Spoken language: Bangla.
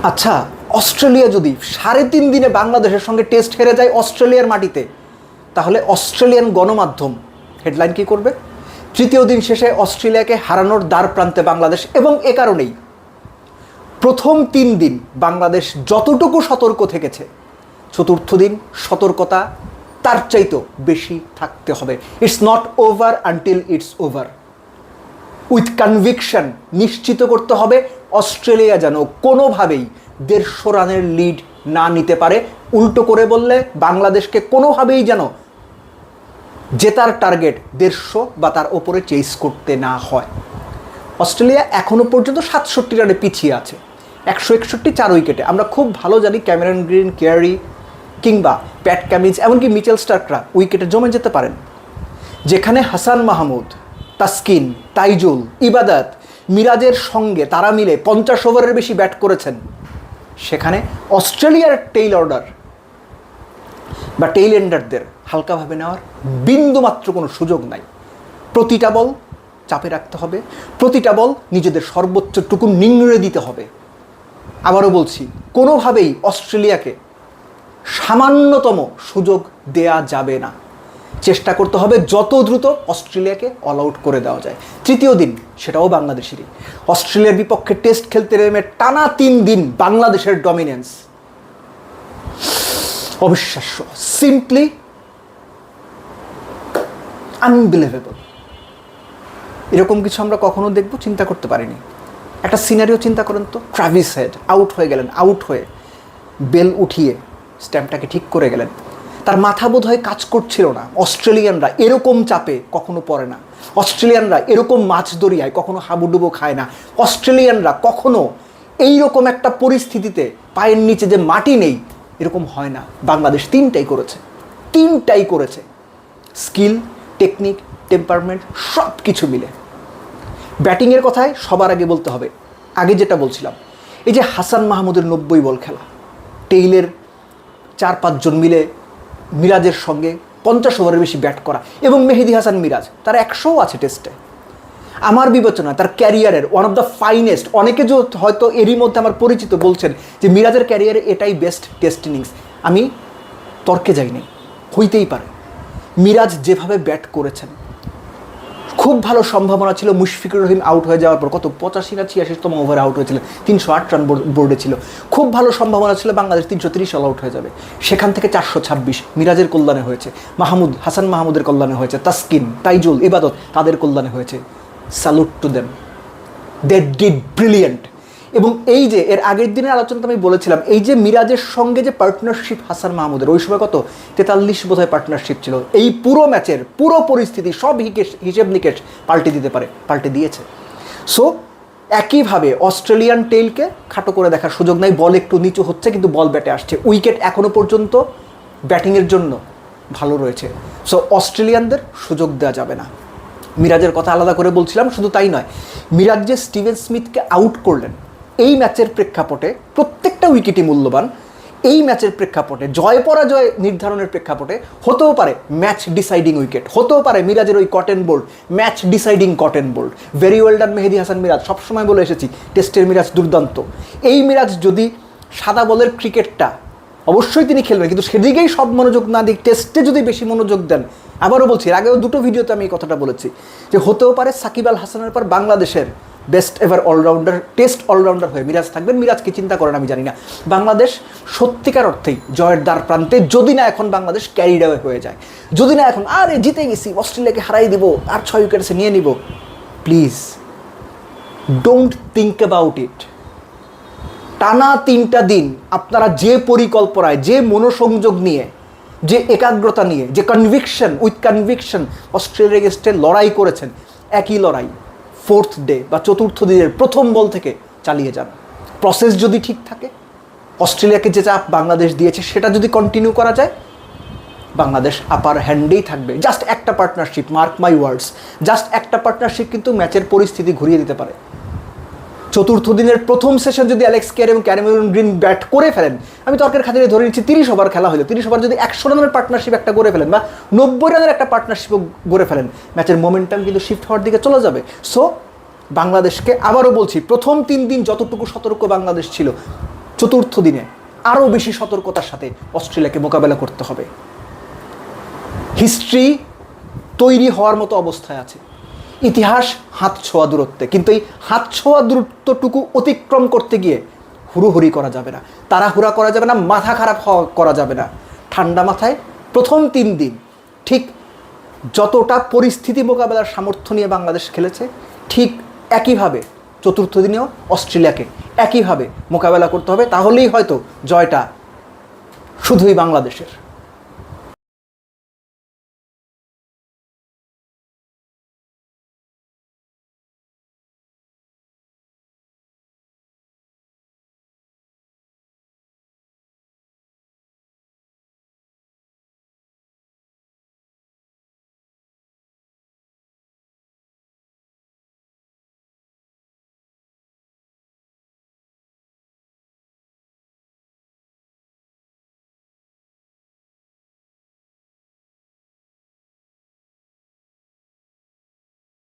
আচ্ছা, অস্ট্রেলিয়া যদি 3.5 দিনে বাংলাদেশের সঙ্গে টেস্ট হেরে যায় অস্ট্রেলিয়ার মাটিতে, তাহলে অস্ট্রেলিয়ান গণমাধ্যম হেডলাইন কী করবে? তৃতীয় দিন শেষে অস্ট্রেলিয়াকে হারানোর দ্বার প্রান্তে বাংলাদেশ। এবং এ কারণেই প্রথম 3 দিন বাংলাদেশ যতটুকু সতর্ক থেকেছে, চতুর্থ দিন সতর্কতা তার চাইতেও বেশি থাকতে হবে। It's not over until it's over. With conviction নিশ্চিত করতে হবে অস্ট্রেলিয়া যেন কোনোভাবেই 150 রানের লিড না নিতে পারে। উল্টো করে বললে বাংলাদেশকে কোনোভাবেই যেন জেতার টার্গেট 150 বা তার ওপরে চেস করতে না হয়। অস্ট্রেলিয়া এখনও পর্যন্ত 67 রানে পিছিয়ে আছে, 161 4 উইকেটে। আমরা খুব ভালো জানি ক্যামেরন গ্রিন, কেয়ারি কিংবা প্যাট কামিন্স এমনকি মিচেল স্টার্করা উইকেটে জমে যেতে পারেন। যেখানে হাসান মাহমুদ, তাসকিন, তাইজুল, ইবাদত, মিরাজের সঙ্গে তারা মিলে 50 ওভারের বেশি ব্যাট করেছেন, সেখানে অস্ট্রেলিয়ার টেইল অর্ডার বা টেইল এন্ডারদের হালকাভাবে নেওয়ার বিন্দুমাত্র কোনো সুযোগ নাই। প্রতিটা বল চাপে রাখতে হবে, প্রতিটা বল নিজেদের সর্বোচ্চটুকু নিংড়ে দিতে হবে। আবারও বলছি, কোনোভাবেই অস্ট্রেলিয়াকে সামান্যতম সুযোগ দেয়া যাবে না। চেষ্টা করতে হবে যত দ্রুত অস্ট্রেলিয়াকে অল আউট করে দেওয়া যায়। তৃতীয় দিন সেটাও বাংলাদেশেরই। অস্ট্রেলিয়ার বিপক্ষে টেস্ট খেলতে নেমে টানা 3 দিন বাংলাদেশের ডমিনেন্স অবিশ্বাস্য, সিম্পলি আনবিলিভেবল। এরকম কিছু আমরা কখনো দেখব চিন্তা করতে পারিনি। একটা সিনারিও চিন্তা করেন তো, ট্রাভিস হেড আউট হয়ে গেলেন, আউট হয়ে বেল উঠিয়ে স্ট্যাম্পটাকে ঠিক করে গেলেন। তার মাথা বোধ হয় কাজ করছিল না। অস্ট্রেলিয়ানরা এরকম চাপে কখনো পড়ে না, অস্ট্রেলিয়ানরা এরকম মাছ দরিয়ায় কখনো হাবুডুবু খায় না, অস্ট্রেলিয়ানরা কখনো এইরকম একটা পরিস্থিতিতে পায়ের নিচে যে মাটি নেই এরকম হয় না। বাংলাদেশ তিনটাই করেছে। স্কিল, টেকনিক, টেম্পারমেন্ট সব কিছু মিলে। ব্যাটিংয়ের কথায় সবার আগে বলতে হবে, আগে যেটা বলছিলাম, এই যে হাসান মাহমুদের 90 বল খেলা, টেইলের 4-5 জন মিলে মিরাজের সঙ্গে 50 ওভারের বেশি ব্যাট করা, এবং মেহেদি হাসান মিরাজ তার 100ও আছে টেস্টে। আমার বিবেচনা তার ক্যারিয়ারের ওয়ান অফ দ্য ফাইনেস্ট। অনেকে যে হয়তো এরই মধ্যে আমার পরিচিত বলছেন যে মিরাজের ক্যারিয়ারে এটাই বেস্ট টেস্ট ইনিংস। আমি তর্কে যাইনি, হইতেই পারে। মিরাজ যেভাবে ব্যাট করেছেন, খুব ভালো সম্ভাবনা ছিল মুশফিকুর রহিম আউট হয়ে যাওয়ার পর, কত 85 না 86তম ওভারে আউট হয়েছিলেন, 308 রান বোর্ডে ছিল। খুব ভালো সম্ভাবনা ছিল বাংলাদেশ 330 অল আউট হয়ে যাবে। সেখান থেকে 426 মিরাজের কল্যাণে হয়েছে, হাসান মাহমুদের কল্যাণে হয়েছে, তাসকিন, তাইজুল, ইবাদত তাদের কল্যাণে হয়েছে। Salute to them, they did brilliant. এবং এই যে এর আগের দিনের আলোচনাতে আমি বলেছিলাম, এই যে মিরাজের সঙ্গে যে পার্টনারশিপ হাসান মাহমুদের, ওই সময় কত 43 বোধহয় পার্টনারশিপ ছিল, এই পুরো ম্যাচের পুরো পরিস্থিতি সব হিসেব নিকেশ পাল্টে দিয়েছে। সো একইভাবে অস্ট্রেলিয়ান টেইলকে খাটো করে দেখার সুযোগ নাই। বল একটু নিচু হচ্ছে কিন্তু বল ব্যাটে আসছে, উইকেট এখনও পর্যন্ত ব্যাটিংয়ের জন্য ভালো রয়েছে। সো অস্ট্রেলিয়ানদের সুযোগ দেওয়া যাবে না। মিরাজের কথা আলাদা করে বলছিলাম, শুধু তাই নয়, মিরাজ যে স্টিভেন স্মিথকে আউট করলেন, এই ম্যাচের প্রেক্ষাপটে প্রত্যেকটা উইকেটই মূল্যবান। এই ম্যাচের প্রেক্ষাপটে জয় পরাজয় নির্ধারণের প্রেক্ষাপটে হতেও পারে ম্যাচ ডিসাইডিং উইকেট, হতেও পারে মিরাজের ওই caught and bowled match deciding caught and bowled. Very well done Mehedi Hasan Miraz. সবসময় বলে এসেছি টেস্টের মিরাজ দুর্দান্ত। এই মিরাজ যদি সাদা বলের ক্রিকেটটা অবশ্যই তিনি খেলবেন, কিন্তু সেদিকেই সব মনোযোগ না দিক, টেস্টে যদি বেশি মনোযোগ দেন, আবারও বলছি, এর আগেও 2টো ভিডিওতে আমি এই কথাটা বলেছি যে হতেও পারে সাকিব আল হাসানের পর বাংলাদেশের best ever allrounder, test allrounder হয়ে মিরাজ থাকবেন। মিরাজ কি চিন্তা করেন আমি জানি না। বাংলাদেশ সত্যিকার অর্থেই জয়ের দ্বার প্রান্তে, যদি না এখন বাংলাদেশ ক্যারিড অ্যাওয়ে হয়ে যায়, যদি না এখন আরে জিতে গেছি, অস্ট্রেলিয়াকে হারাই দিব আর 6 উইকেটে নিয়ে নিব। Please don't think about it. টানা 3টা দিন আপনারা যে পরিকল্পনায়, যে মনোসংযোগ নিয়ে, যে একাগ্রতা নিয়ে, যে উইথ কনভিকশন অস্ট্রেলিয়ার এগেইনস্টে লড়াই করেছেন, একই লড়াই 4th ডে বা 4র্থ দিনের প্রথম বল থেকে চালিয়ে যান। প্রসেস যদি ঠিক থাকে, অস্ট্রেলিয়াকে যে চাপ বাংলাদেশ দিয়েছে সেটা যদি কন্টিনিউ করা যায়, বাংলাদেশ আপার হ্যান্ডেই থাকবে। জাস্ট একটা পার্টনারশিপ, মার্ক মাই ওয়ার্ডস, জাস্ট একটা পার্টনারশিপ কিন্তু ম্যাচের পরিস্থিতি ঘুরিয়ে দিতে পারে। 4র্থ দিনের প্রথম সেশন যদি অ্যালেক্স কেয়ার এবং ক্যামেরন গ্রিন ব্যাট করে ফেলেন, আমি তর্কের খাতিরে ধরে নিচ্ছি 30 ওভার খেলা হলো, 30 ওভার যদি 100 রানের পার্টনারশিপ একটা করে ফেলেন বা 90 রানের একটা পার্টনারশিপও গড়ে ফেলেন, ম্যাচের মোমেন্টাম কিন্তু শিফট হওয়ার দিকে চলে যাবে। সো বাংলাদেশকে আবারও বলছি, প্রথম 3 দিন যতটুকু সতর্ক বাংলাদেশ ছিল, চতুর্থ দিনে আরও বেশি সতর্কতার সাথে অস্ট্রেলিয়াকে মোকাবেলা করতে হবে। হিস্ট্রি তৈরি হওয়ার মতো অবস্থায় আছে, ইতিহাস হাত ছোঁয়া দূরত্বে, কিন্তু এই হাত ছোঁয়া দূরত্বটুকু অতিক্রম করতে গিয়ে হুড়োহুড়ি করা যাবে না, তাড়াহুড়া করা যাবে না, মাথা খারাপ করা যাবে না। ঠান্ডা মাথায় প্রথম 3 দিন ঠিক যতটা পরিস্থিতি মোকাবেলার সামর্থ্য নিয়ে বাংলাদেশ খেলেছে, ঠিক একইভাবে চতুর্থ দিনেও অস্ট্রেলিয়াকে একইভাবে মোকাবেলা করতে হবে। তাহলেই হয়তো জয়টা শুধুই বাংলাদেশের।